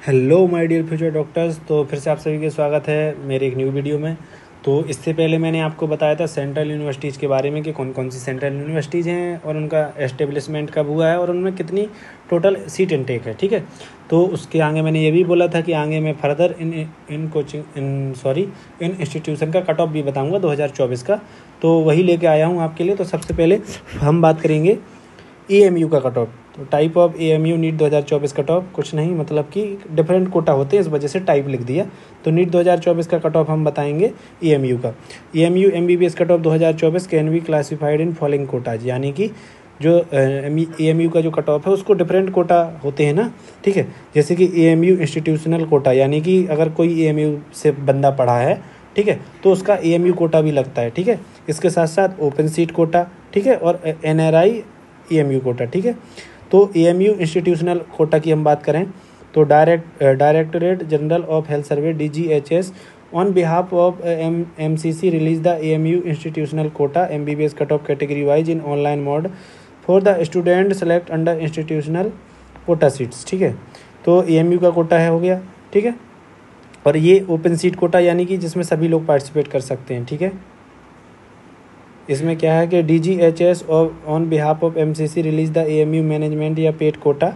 Hello my dear future doctors. तो फिर से आप सभी का स्वागत है मेरे एक न्यू वीडियो में। तो इससे पहले मैंने आपको बताया था सेंट्रल यूनिवर्सिटीज़ के बारे में कि कौन कौन सी सेंट्रल यूनिवर्सिटीज़ हैं और उनका एस्टेब्लिशमेंट कब हुआ है और उनमें कितनी टोटल सीट इनटेक है। ठीक है, तो उसके आगे मैंने ये भी बोला था कि आगे मैं फर्दर इन इंस्टीट्यूशन का कट ऑफ भी बताऊँगा 2024 का। तो वही लेके आया हूँ आपके लिए। तो सबसे पहले हम बात करेंगे एएमयू का कट ऑफ। तो type of AMU NEET 2024 cut off कुछ नहीं, मतलब कि डिफरेंट कोटा होते हैं, इस वजह से टाइप लिख दिया। तो नीट 2024 का कट ऑफ हम बताएंगे एएमयू का। AMU MBBS cut off 2024 can be classified in following Kota's, यानी कि जो एएमयू का जो कट ऑफ है उसको डिफरेंट कोटा होते हैं ना। ठीक है, जैसे कि एएमयू इंस्टीट्यूशनल कोटा, यानी कि अगर कोई एएमयू से बंदा पढ़ा है, ठीक है, तो उसका एएमयू कोटा भी लगता है। ठीक है, इसके साथ साथ ओपन सीट कोटा, ठीक है, और एनआरआई एएमयू कोटा। ठीक है, तो एएमयू इंस्टीट्यूशनल कोटा की हम बात करें तो directorate general of health services DGHS on behalf of MCC release the AMU institutional quota MBBS cut off category wise in online mode for the student select under institutional quota seats. ठीक है, तो AMU का कोटा है, हो गया। ठीक है, और ये ओपन सीट कोटा यानी कि जिसमें सभी लोग पार्टिसिपेट कर सकते हैं। ठीक है, इसमें क्या है कि DGHS on behalf of MCC release the AMU management या paid quota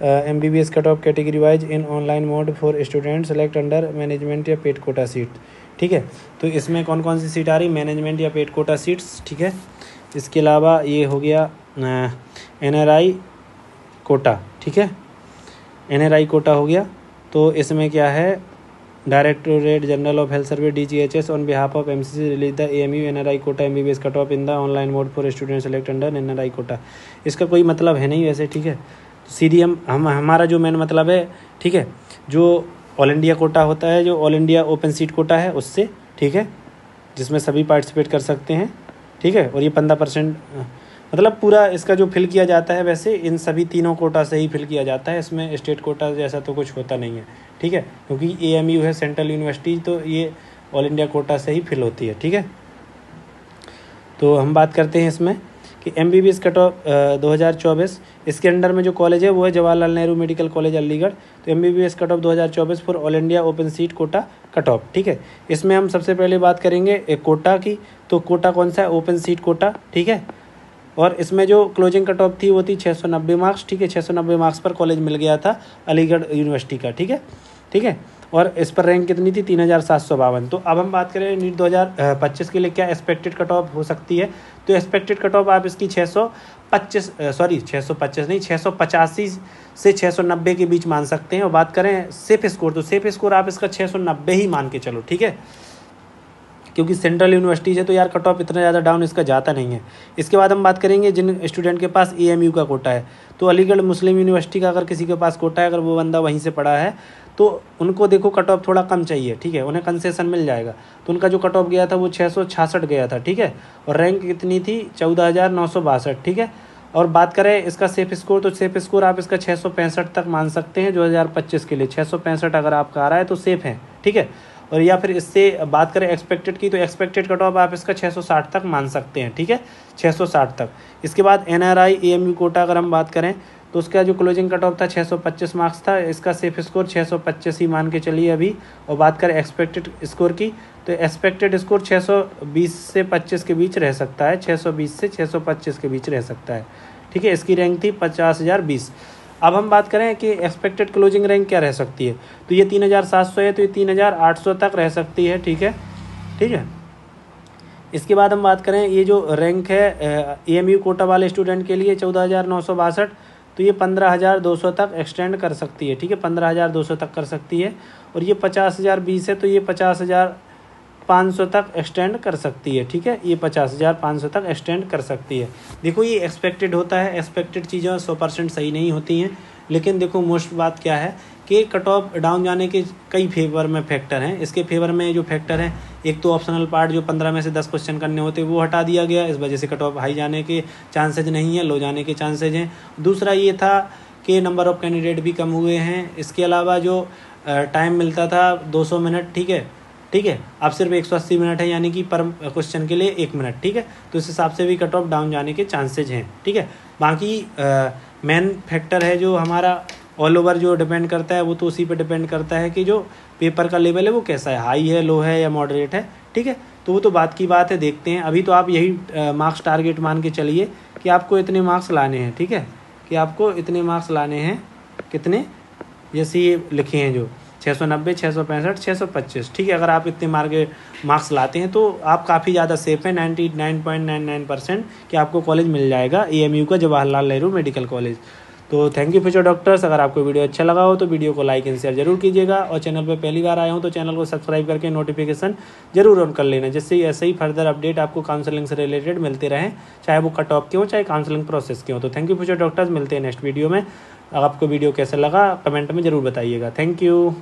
MBBS cut off category wise in online mode for student select under management या पेड कोटा सीट। ठीक है, तो इसमें कौन कौन सी सीट आ रही, मैनेजमेंट या पेड कोटा सीट्स। ठीक है, इसके अलावा ये हो गया एनआरआई कोटा। ठीक है, एनआरआई कोटा हो गया। तो इसमें क्या है, directorate general of health services DGHS on behalf of MCC release the AMU NRI quota MBBS cut of in the online mode for student select under NRI quota. इसका कोई मतलब है नहीं वैसे। ठीक है, सीधी हम हमारा जो मेन मतलब है, ठीक है, जो ऑल इंडिया कोटा होता है, जो all India open seat quota है उससे, ठीक है, जिसमें सभी पार्टिसिपेट कर सकते हैं। ठीक है, और ये 15% मतलब पूरा इसका जो फिल किया जाता है वैसे इन सभी तीनों कोटा से ही फिल किया जाता है, इसमें स्टेट कोटा जैसा तो कुछ होता नहीं है। ठीक है, क्योंकि एएमयू है सेंट्रल यूनिवर्सिटी, तो ये ऑल इंडिया कोटा से ही फिल होती है। ठीक है, तो हम बात करते हैं इसमें कि एमबीबीएस कट ऑफ 2024 इसके अंडर में जो कॉलेज है वो है जवाहरलाल नेहरू मेडिकल कॉलेज अलीगढ़। तो MBBS cut off 2024 for all India open seat quota cut off. ठीक है, इसमें हम सबसे पहले बात करेंगे एक कोटा की। तो कोटा कौन सा है, ओपन सीट कोटा। ठीक है, और इसमें जो क्लोजिंग कट ऑफ थी वो थी 690 मार्क्स। ठीक है, 690 मार्क्स पर कॉलेज मिल गया था अलीगढ़ यूनिवर्सिटी का। ठीक है, ठीक है, और इस पर रैंक कितनी थी, 3752। तो अब हम बात करें नीट 2025 के लिए क्या एक्सपेक्टेड कट ऑफ हो सकती है। तो एक्सपेक्टेड कट ऑफ आप इसकी 685 से 690 के बीच मान सकते हैं। और बात करें सेफ स्कोर, तो सेफ स्कोर आप इसका 690 ही मान के चलो। ठीक है, क्योंकि सेंट्रल यूनिवर्सिटीज है तो यार कट ऑफ इतना ज़्यादा डाउन इसका जाता नहीं है। इसके बाद हम बात करेंगे जिन स्टूडेंट के पास एएमयू का कोटा है। तो अलीगढ़ मुस्लिम यूनिवर्सिटी का अगर किसी के पास कोटा है, अगर वो बंदा वहीं से पढ़ा है, तो उनको देखो कट ऑफ थोड़ा कम चाहिए। ठीक है, उन्हें कंसेशन मिल जाएगा। तो उनका जो कट ऑफ गया था वो 666 गया था। ठीक है, और रैंक कितनी थी, 14,962। ठीक है, और बात करें इसका सेफ स्कोर, तो सेफ स्कोर आप इसका 665 तक मान सकते हैं 2025 के लिए। 665 अगर आपका आ रहा है तो सेफ है। ठीक है, और या फिर इससे बात करें एक्सपेक्टेड की, तो एक्सपेक्टेड कट ऑफ आप इसका 660 तक मान सकते हैं। ठीक है, 660 तक। इसके बाद एनआरआई एएमयू कोटा अगर हम बात करें तो उसका जो क्लोजिंग कट ऑफ था 625 मार्क्स था। इसका सेफ स्कोर 625 ही मान के चलिए अभी। और बात करें एक्सपेक्टेड स्कोर की, तो एक्सपेक्टेड स्कोर 620 से 25 के बीच रह सकता है, 620 से 625 के बीच रह सकता है। ठीक है, इसकी रैंक थी 50,020। अब हम बात करें कि एक्सपेक्टेड क्लोजिंग रैंक क्या रह सकती है, तो ये 3700 है, तो ये 3800 तक रह सकती है। ठीक है, ठीक है, इसके बाद हम बात करें ये जो रैंक है एएमयू कोटा वाले स्टूडेंट के लिए 14,962, तो ये 15,200 तक एक्सटेंड कर सकती है। ठीक है, 15,200 तक कर सकती है। और ये 50,020 है, तो ये 50,500 तक एक्सटेंड कर सकती है। ठीक है, ये 50,500 तक एक्सटेंड कर सकती है। देखो ये एक्सपेक्टेड होता है, एक्सपेक्टेड चीज़ें 100% सही नहीं होती हैं। लेकिन देखो मोस्ट बात क्या है कि कट ऑफ डाउन जाने के कई फेवर में फैक्टर हैं। इसके फेवर में जो फैक्टर हैं, एक तो ऑप्शनल पार्ट जो 15 में से 10 क्वेश्चन करने होते वो हटा दिया गया, इस वजह से कट ऑफ हाई जाने के चांसेज नहीं है, लो जाने के चांसेज हैं। दूसरा ये था कि नंबर ऑफ़ कैंडिडेट भी कम हुए हैं। इसके अलावा जो टाइम मिलता था 200 मिनट, ठीक है, ठीक है, अब सिर्फ 180 मिनट है, यानी कि पर क्वेश्चन के लिए 1 मिनट। ठीक है, तो इस हिसाब से भी कट ऑफ डाउन जाने के चांसेज हैं। ठीक है, बाकी मेन फैक्टर है जो हमारा ऑल ओवर जो डिपेंड करता है वो तो उसी पे डिपेंड करता है कि जो पेपर का लेवल है वो कैसा है, हाई है, लो है या मॉडरेट है, ठीक है। तो वो तो बात की बात है, देखते हैं। अभी तो आप यही मार्क्स टारगेट मान के चलिए कि आपको इतने मार्क्स लाने हैं, ठीक है, कि आपको इतने मार्क्स लाने हैं, कितने, जैसे ये लिखे हैं जो 690, 665, 625, ठीक है। अगर आप इतने मार्क्स लाते हैं तो आप काफ़ी ज़्यादा सेफ हैं, 99.99% कि आपको कॉलेज मिल जाएगा AMU का, जवाहरलाल नेहरू मेडिकल कॉलेज। तो थैंक यू फ्यूचर डॉक्टर्स। अगर आपको वीडियो अच्छा लगा हो तो वीडियो को लाइक एंड शेयर जरूर कीजिएगा, और चैनल पर पहली बार आए हो तो चैनल को सब्सक्राइब करके नोटिफिकेशन जरूर ऑन कर लेना, जिससे ऐसे ही फर्दर अपडेट आपको काउंसलिंग से रिलेटेड मिलते रहें, चाहे वो कट ऑफ के हो चाहे काउंसलिंग प्रोसेस के हो। तो थैंक यू फ्यूचर डॉक्टर्स, मिलते हैं नेक्स्ट वीडियो में। आपको वीडियो कैसा लगा कमेंट में ज़रूर बताइएगा। Thank you.